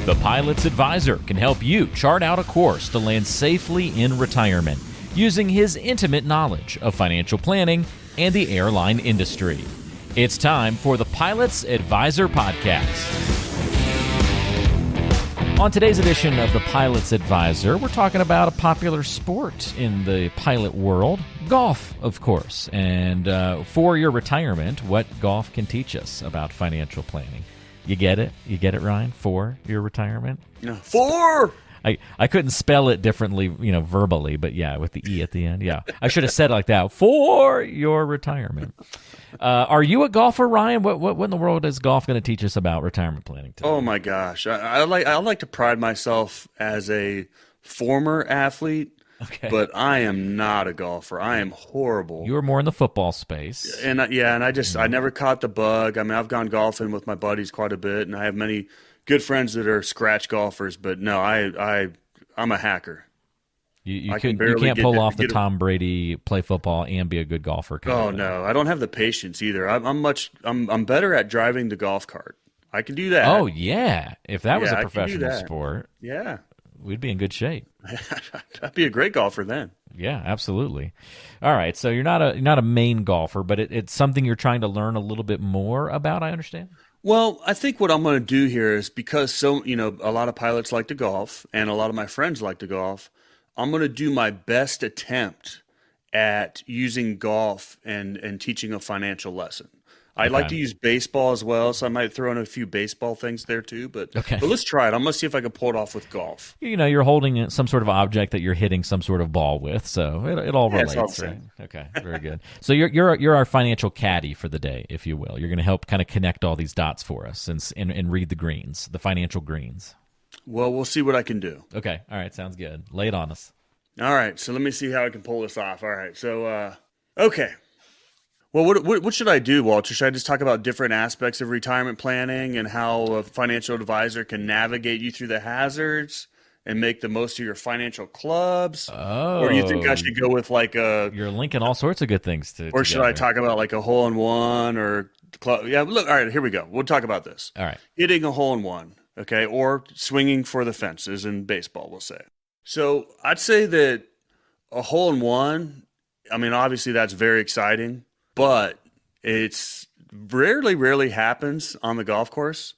The Pilot's Advisor can help you chart out a course to land safely in retirement using his intimate knowledge of financial planning and the airline industry. It's time for the Pilot's Advisor Podcast. On today's edition of the Pilot's Advisor, we're talking about a popular sport in the pilot world, golf, of course. And for your retirement, what golf can teach us about financial planning. You get it? You get it, Ryan? For your retirement? No. For! I couldn't spell it differently, verbally, but yeah, with the E at the end. Yeah, I should have said it like that. For your retirement. Are you a golfer, Ryan? What in the world is golf going to teach us about retirement planning today? Oh my gosh, I like to pride myself as a former athlete, but I am not a golfer. I am horrible. You were more in the football space, and I never caught the bug. I mean, I've gone golfing with my buddies quite a bit, and I have many good friends that are scratch golfers. But no, I'm a hacker. You can't pull off the Tom Brady, play football and be a good golfer. Oh no, I don't have the patience either. I'm better at driving the golf cart. I can do that. Oh yeah, if that was a professional sport, yeah, we'd be in good shape. I'd be a great golfer then. Yeah, absolutely. All right, so you're not a main golfer, but it's something you're trying to learn a little bit more about. I understand. Well, I think what I'm going to do here is because a lot of pilots like to golf and a lot of my friends like to golf. I'm going to do my best attempt at using golf and teaching a financial lesson. I like to use baseball as well, so I might throw in a few baseball things there too. But let's try it. I'm going to see if I can pull it off with golf. You're holding some sort of object that you're hitting some sort of ball with, so it all relates. Right? Okay, very good. So you're our financial caddy for the day, if you will. You're going to help kind of connect all these dots for us and read the greens, the financial greens. Well, we'll see what I can do. Okay. All right. Sounds good. Lay it on us. All right. So let me see how I can pull this off. All right. So, okay. Well, what should I do, Walter? Should I just talk about different aspects of retirement planning and how a financial advisor can navigate you through the hazards and make the most of your financial clubs? Oh. Or do you think I should go with You're linking all sorts of good things to. Or should I talk about like a hole-in-one or club? Yeah. Look. All right. Here we go. We'll talk about this. All right. Hitting a hole-in-one. Okay, or swinging for the fences in baseball, we'll say. So I'd say that a hole-in-one, I mean, obviously that's very exciting, but it's rarely happens on the golf course.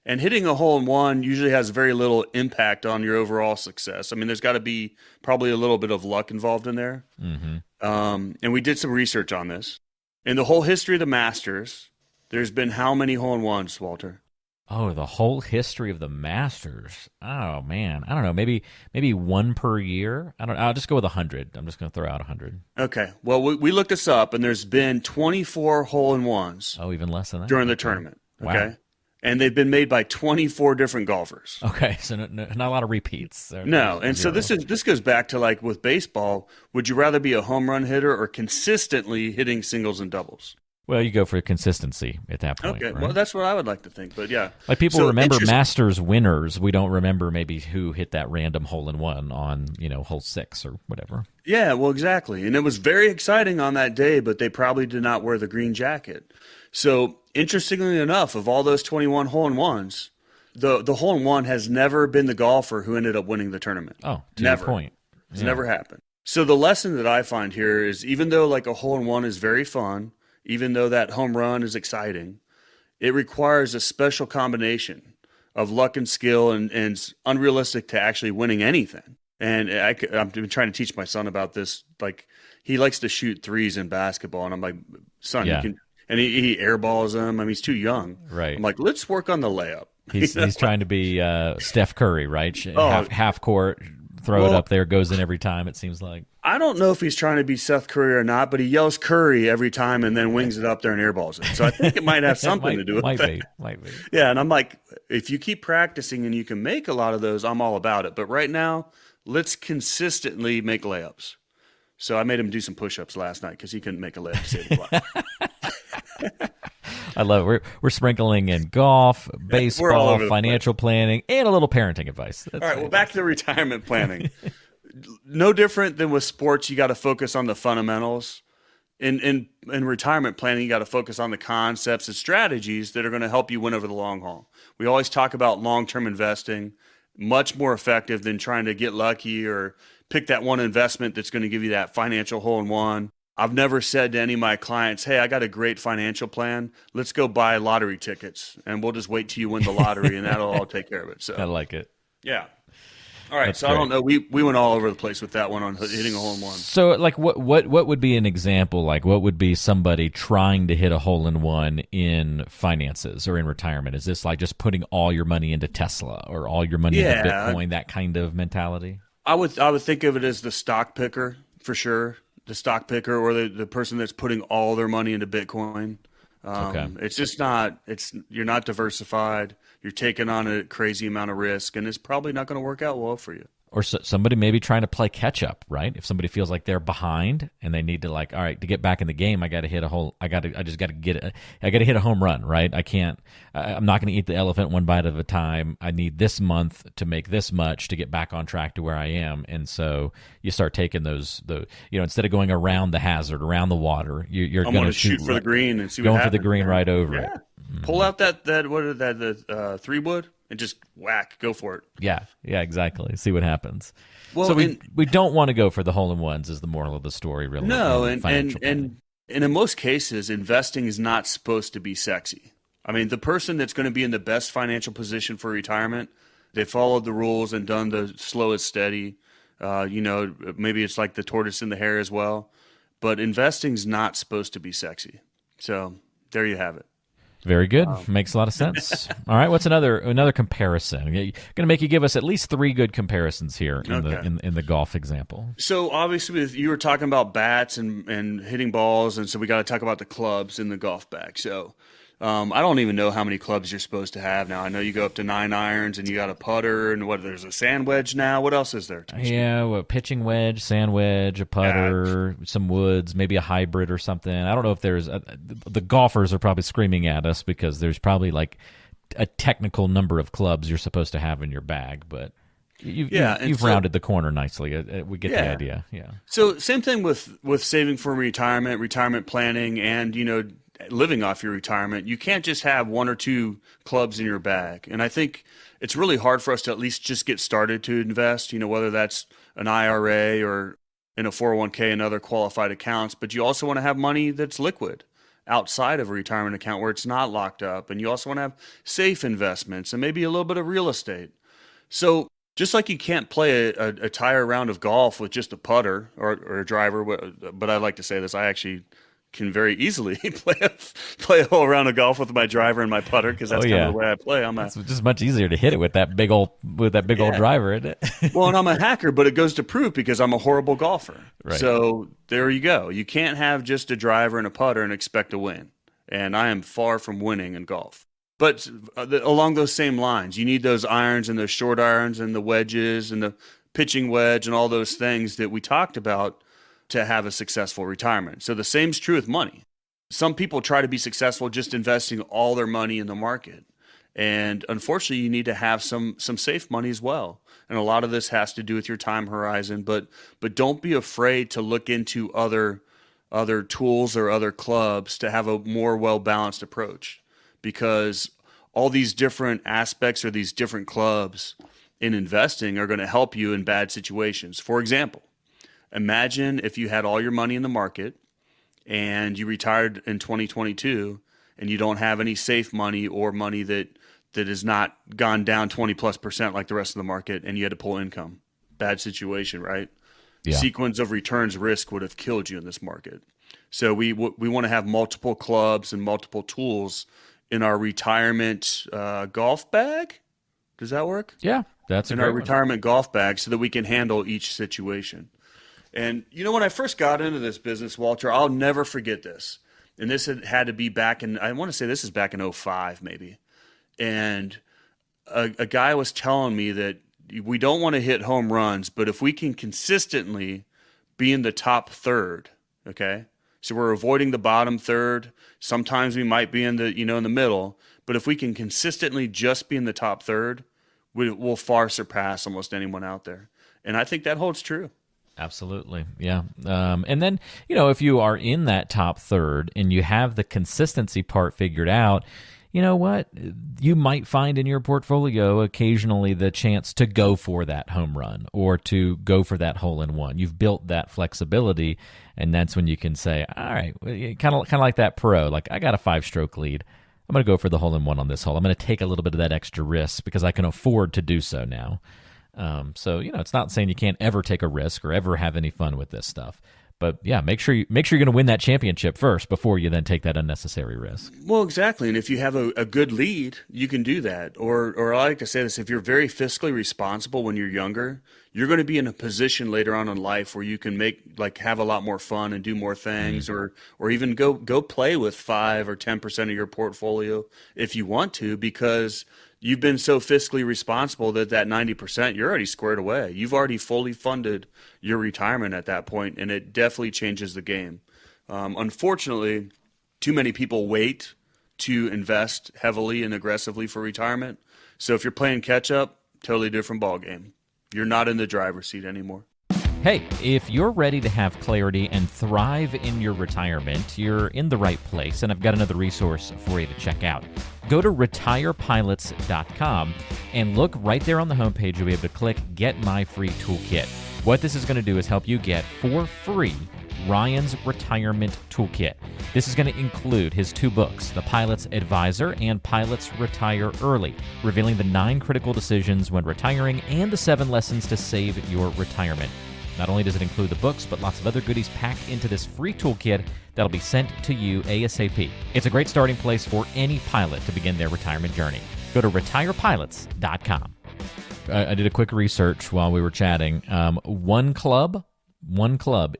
And hitting a hole-in-one usually has very little impact on your overall success. I mean, there's got to be probably a little bit of luck involved in there. Mm-hmm. And we did some research on this. In the whole history of the Masters, there's been how many hole-in-ones, Walter? Oh, the whole history of the Masters. Oh man, I don't know. Maybe one per year. I don't. I'll just go with 100. I'm just going to throw out 100. Okay. Well, we looked this up, and there's been 24 hole-in-ones. Oh, even less than that during the tournament. Okay. Wow. And they've been made by 24 different golfers. Okay, so not a lot of repeats. No, and so this goes back to like with baseball. Would you rather be a home run hitter or consistently hitting singles and doubles? Well, you go for consistency at that point. Okay, right? Well, that's what I would like to think. But yeah, like people remember Masters winners. We don't remember maybe who hit that random hole-in-one on hole 6 or whatever. Yeah, well, exactly. And it was very exciting on that day, but they probably did not wear the green jacket. So interestingly enough, of all those 21 hole-in-ones, the hole-in-one has never been the golfer who ended up winning the tournament. Oh, your point. It's never happened. So the lesson that I find here is even though like a hole-in-one is very fun, even though that home run is exciting, it requires a special combination of luck and skill and it's unrealistic to actually winning anything. And I've been trying to teach my son about this. Like he likes to shoot threes in basketball. And I'm like, son, you can, and he airballs them. I mean, he's too young. Right. I'm like, let's work on the layup. He's trying to be Steph Curry, right? Half court, throw it up there, goes in every time, it seems like. I don't know if he's trying to be Seth Curry or not, but he yells Curry every time and then wings it up there and airballs it. So I think it might have something to do with it. Might be. Yeah, and I'm like, if you keep practicing and you can make a lot of those, I'm all about it. But right now, let's consistently make layups. So I made him do some push-ups last night because he couldn't make a layup to save his life. I love it. We're sprinkling in golf, baseball, financial planning, and a little parenting advice. All right, well, back to the retirement planning. No different than with sports, you got to focus on the fundamentals. in retirement planning, you got to focus on the concepts and strategies that are going to help you win over the long haul. We always talk about long-term investing, much more effective than trying to get lucky or pick that one investment that's going to give you that financial hole in one. I've never said to any of my clients, "Hey, I got a great financial plan. Let's go buy lottery tickets and we'll just wait till you win the lottery and that'll all take care of it." So I like it. yeah. All right, That's so great. I don't know. We went all over the place with that one on hitting a hole in one. So, like, what would be an example? Like, what would be somebody trying to hit a hole in one in finances or in retirement? Is this like just putting all your money into Tesla or all your money into Bitcoin? That kind of mentality. I would think of it as the stock picker for sure. The stock picker or the person that's putting all their money into Bitcoin. Okay. It's just not. You're not diversified. You're taking on a crazy amount of risk, and it's probably not going to work out well for you. Or somebody maybe trying to play catch up, right? If somebody feels like they're behind and they need to, like, all right, to get back in the game, I got to hit a hole. I got to hit a home run, right? I'm not going to eat the elephant one bite at a time. I need this month to make this much to get back on track to where I am. And so you start taking instead of going around the hazard, around the water, you're going to shoot for the green and see what going happens. for the green right over it. Pull out that 3-wood and just whack. Go for it. Yeah, exactly. See what happens. Well, so we don't want to go for the hole-in-ones is the moral of the story, really. No, and in most cases, investing is not supposed to be sexy. I mean, the person that's going to be in the best financial position for retirement, they followed the rules and done the slow and steady. Maybe it's like the tortoise and the hare as well. But investing's not supposed to be sexy. So there you have it. Very good. Makes a lot of sense. All right, what's another comparison? Going to make you give us at least 3 good comparisons here in the golf example. So obviously, you were talking about bats and hitting balls, and so we got to talk about the clubs in the golf bag. So I don't even know how many clubs you're supposed to have now. I know you go up to 9 irons, and you got a putter, and there's a sand wedge now. What else is there? A pitching wedge, sand wedge, a putter, some woods, maybe a hybrid or something. I don't know if there's the golfers are probably screaming at us because there's probably like a technical number of clubs you're supposed to have in your bag, but you've rounded the corner nicely. We get the idea. Yeah. So same thing with saving for retirement planning, and living off your retirement. You can't just have 1 or 2 clubs in your bag. And I think it's really hard for us to at least just get started to invest, whether that's an IRA or in a 401k and other qualified accounts. But you also want to have money that's liquid outside of a retirement account where it's not locked up. And you also want to have safe investments and maybe a little bit of real estate. So just like you can't play a tire round of golf with just a putter or a driver, but I like to say this, I actually can very easily play a whole round of golf with my driver and my putter because that's kind of the way I play. It's just much easier to hit it with that big old driver, isn't it? Well, and I'm a hacker, but it goes to prove because I'm a horrible golfer. Right. So there you go. You can't have just a driver and a putter and expect to win. And I am far from winning in golf. But along those same lines, you need those irons and those short irons and the wedges and the pitching wedge and all those things that we talked about to have a successful retirement. So the same's true with money. Some people try to be successful just investing all their money in the market. And unfortunately, you need to have some safe money as well. And a lot of this has to do with your time horizon, but don't be afraid to look into other tools or other clubs to have a more well-balanced approach, because all these different aspects or these different clubs in investing are going to help you in bad situations. For example, imagine if you had all your money in the market and you retired in 2022 and you don't have any safe money or money that has not gone down 20+% like the rest of the market, and you had to pull income. Bad situation, right? Yeah. Sequence of returns risk would have killed you in this market. So we want to have multiple clubs and multiple tools in our retirement golf bag. Does that work? Yeah, that's in our retirement golf bag so that we can handle each situation. And when I first got into this business, Walter, I'll never forget this. And this had to be back in, I want to say this is back in 2005 maybe. And a guy was telling me that we don't want to hit home runs, but if we can consistently be in the top third, okay? So we're avoiding the bottom third. Sometimes we might be in the, in the middle, but if we can consistently just be in the top third, we'll far surpass almost anyone out there. And I think that holds true. Absolutely. Yeah. And then, if you are in that top third and you have the consistency part figured out, you know what? You might find in your portfolio occasionally the chance to go for that home run or to go for that hole in one. You've built that flexibility, and that's when you can say, all right, kind of like that pro, like I got a 5-stroke lead. I'm going to go for the hole in one on this hole. I'm going to take a little bit of that extra risk because I can afford to do so now. So it's not saying you can't ever take a risk or ever have any fun with this stuff. But yeah, make sure you're going to win that championship first before you then take that unnecessary risk. Well, exactly. And if you have a good lead, you can do that. Or I like to say this: if you're very fiscally responsible when you're younger, you're going to be in a position later on in life where you can have a lot more fun and do more things, or even go play with 5 or 10% of your portfolio if you want to, because you've been so fiscally responsible that 90% you're already squared away. You've already fully funded your retirement at that point, and it definitely changes the game. Unfortunately, too many people wait to invest heavily and aggressively for retirement. So if you're playing catch up, totally different ball game. You're not in the driver's seat anymore. Hey, if you're ready to have clarity and thrive in your retirement, you're in the right place, and I've got another resource for you to check out. Go to retirepilots.com and look right there on the homepage. You'll be able to click Get My Free Toolkit. What this is going to do is help you get for free Ryan's Retirement Toolkit. This is going to include his 2 books, The Pilot's Advisor and Pilots Retire Early, revealing the 9 critical decisions when retiring and the 7 lessons to save your retirement. Not only does it include the books, but lots of other goodies packed into this free toolkit that'll be sent to you ASAP. It's a great starting place for any pilot to begin their retirement journey. Go to retirepilots.com. I did a quick research while we were chatting. One Club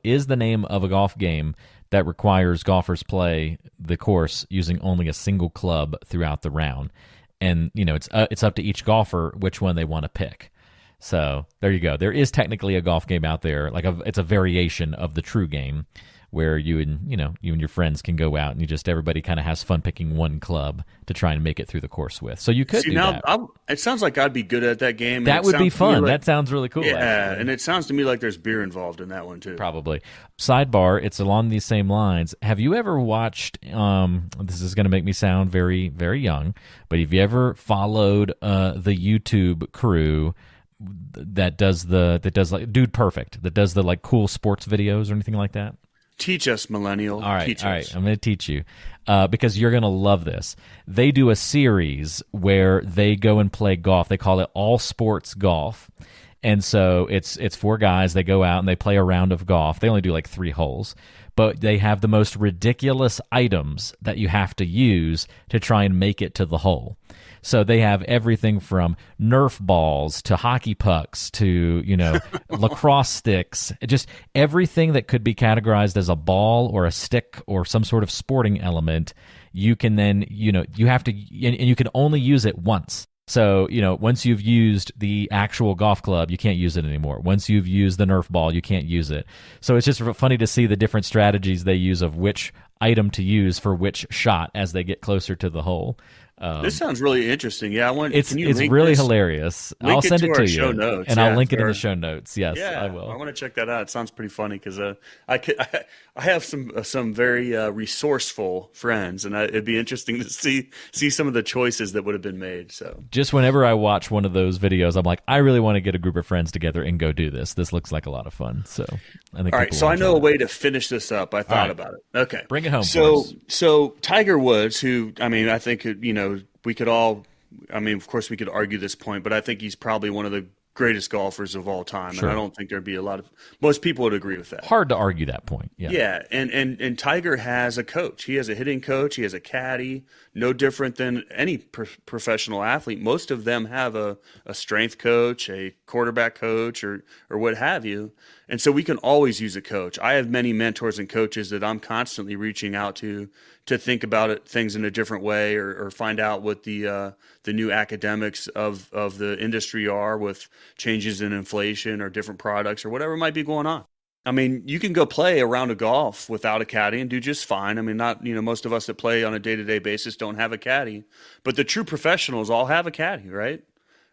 is the name of a golf game that requires golfers play the course using only a single club throughout the round. And, it's up to each golfer which one they want to pick. So there you go. There is technically a golf game out there, it's a variation of the true game, where you and your friends can go out and everybody kind of has fun picking one club to try and make it through the course with. So you could do that. It sounds like I'd be good at that game. That would be fun. That sounds really cool. Yeah, actually. And it sounds to me like there's beer involved in that one too. Probably. Sidebar, it's along these same lines. Have you ever watched, this is going to make me sound very, very young, but have you ever followed the YouTube crew that does like Dude Perfect, that does the like cool sports videos or anything like that? Teach us, millennial. All right, Teach us. I'm going to teach you because you're going to love this. They do a series where they go and play golf. They call it All Sports Golf. And so it's 4 guys. They go out and they play a round of golf. They only do like 3 holes. But they have the most ridiculous items that you have to use to try and make it to the hole. So they have everything from Nerf balls to hockey pucks to, lacrosse sticks, just everything that could be categorized as a ball or a stick or some sort of sporting element. You can then, you have to, and you can only use it once. So, once you've used the actual golf club, you can't use it anymore. Once you've used the Nerf ball, you can't use it. So it's just funny to see the different strategies they use of which item to use for which shot as they get closer to the hole. This sounds really interesting. Yeah, it's really hilarious. I'll send it to you, show notes. And I'll link it in the show notes. Yes, yeah, I will. I want to check that out. It sounds pretty funny because I have some very resourceful friends, and it'd be interesting to see some of the choices that would have been made. So just whenever I watch one of those videos, I'm like, I really want to get a group of friends together and go do this. This looks like a lot of fun. So I think. All right, so I know a way to finish this up. I thought about it. Okay, bring it home. So Tiger Woods, who I think we could all, of course we could argue this point, but I think he's probably one of the greatest golfers of all time. Sure. And I don't think there'd be most people would agree with that. Hard to argue that point. Yeah. Yeah. And Tiger has a coach. He has a hitting coach. He has a caddy, no different than any professional athlete. Most of them have a strength coach, a quarterback coach, or what have you. And so we can always use a coach. I have many mentors and coaches that I'm constantly reaching out to think about things in a different way, or find out what the new academics of the industry are with changes in inflation or different products or whatever might be going on. You can go play a round of golf without a caddy and do just fine. Most of us that play on a day-to-day basis don't have a caddy, but the true professionals all have a caddy, right?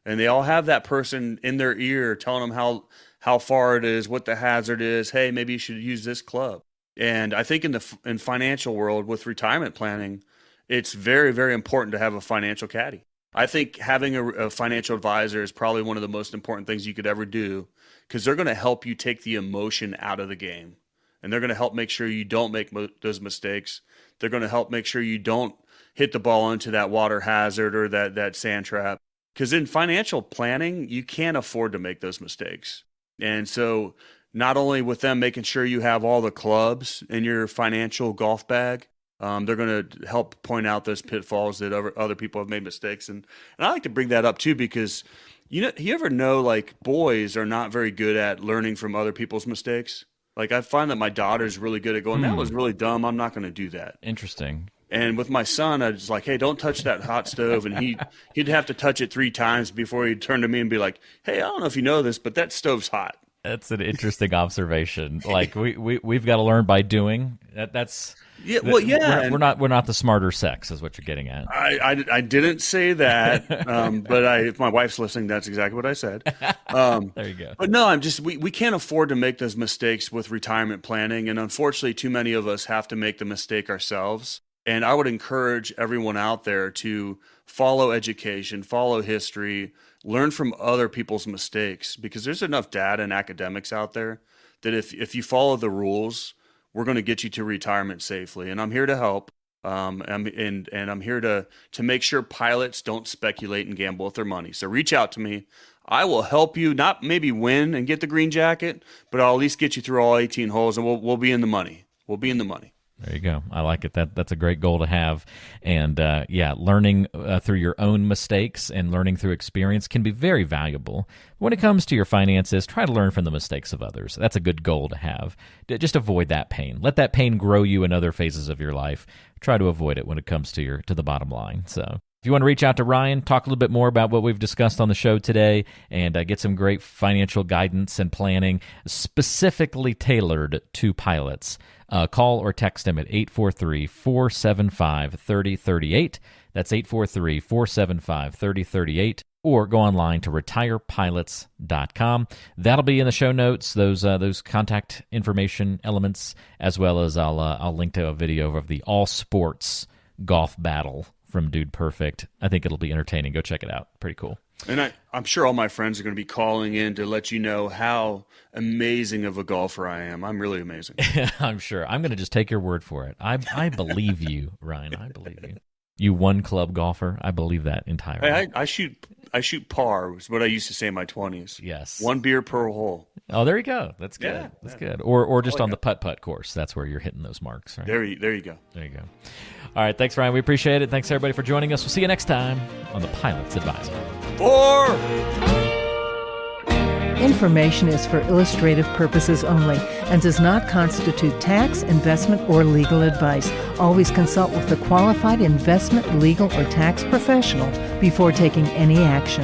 And they all have that person in their ear telling them how far it is, what the hazard is. Hey, maybe you should use this club. And I think in financial world with retirement planning, it's very, very important to have a financial caddy. I think having a financial advisor is probably one of the most important things you could ever do, because they're going to help you take the emotion out of the game. And they're going to help make sure you don't make those mistakes. They're going to help make sure you don't hit the ball into that water hazard or that sand trap. Because in financial planning, you can't afford to make those mistakes. And so not only with them making sure you have all the clubs in your financial golf bag, they're going to help point out those pitfalls that other people have made mistakes. And I like to bring that up too, because you ever know, like, boys are not very good at learning from other people's mistakes. Like, I find that my daughter's really good at going, that was really dumb, I'm not going to do that. Interesting. And with my son, I was like, hey, don't touch that hot stove. And he'd have to touch it 3 times before he'd turn to me and be like, hey, I don't know if you know this, but that stove's hot. That's an interesting observation. Like, we've got to learn by doing. That's yeah. Well, yeah, we're not the smarter sex, is what you're getting at. I didn't say that, but if my wife's listening, that's exactly what I said. There you go. But no, we can't afford to make those mistakes with retirement planning, and unfortunately, too many of us have to make the mistake ourselves. And I would encourage everyone out there to follow education, follow history, learn from other people's mistakes, because there's enough data and academics out there that if you follow the rules, we're going to get you to retirement safely. And I'm here to help. And I'm here to make sure pilots don't speculate and gamble with their money. So reach out to me. I will help you, not maybe win and get the green jacket, but I'll at least get you through all 18 holes, and we'll be in the money. We'll be in the money. There you go. I like it. That's a great goal to have. And learning through your own mistakes and learning through experience can be very valuable. When it comes to your finances, try to learn from the mistakes of others. That's a good goal to have. Just avoid that pain. Let that pain grow you in other phases of your life. Try to avoid it when it comes to the bottom line. So if you want to reach out to Ryan, talk a little bit more about what we've discussed on the show today, and get some great financial guidance and planning specifically tailored to pilots, call or text him at 843-475-3038. That's 843-475-3038. Or go online to retirepilots.com. That'll be in the show notes, those contact information elements, as well as I'll link to a video of the all sports golf battle from Dude Perfect. I think it'll be entertaining. Go check it out. Pretty cool. And I'm sure all my friends are going to be calling in to let you know how amazing of a golfer I am. I'm really amazing. I'm sure. I'm going to just take your word for it. I believe you, Ryan. I believe you. You one club golfer. I believe that entirely. Hey, I shoot par, was what I used to say in my 20s. Yes. 1 beer per hole. Oh, there you go. That's good. Yeah, That's good. Or just on the putt-putt course. That's where you're hitting those marks, right? There you go. There you go. All right. Thanks, Ryan. We appreciate it. Thanks, everybody, for joining us. We'll see you next time on The Pilot's Advisor. Fore! Information is for illustrative purposes only and does not constitute tax, investment, or legal advice. Always consult with a qualified investment, legal, or tax professional before taking any action.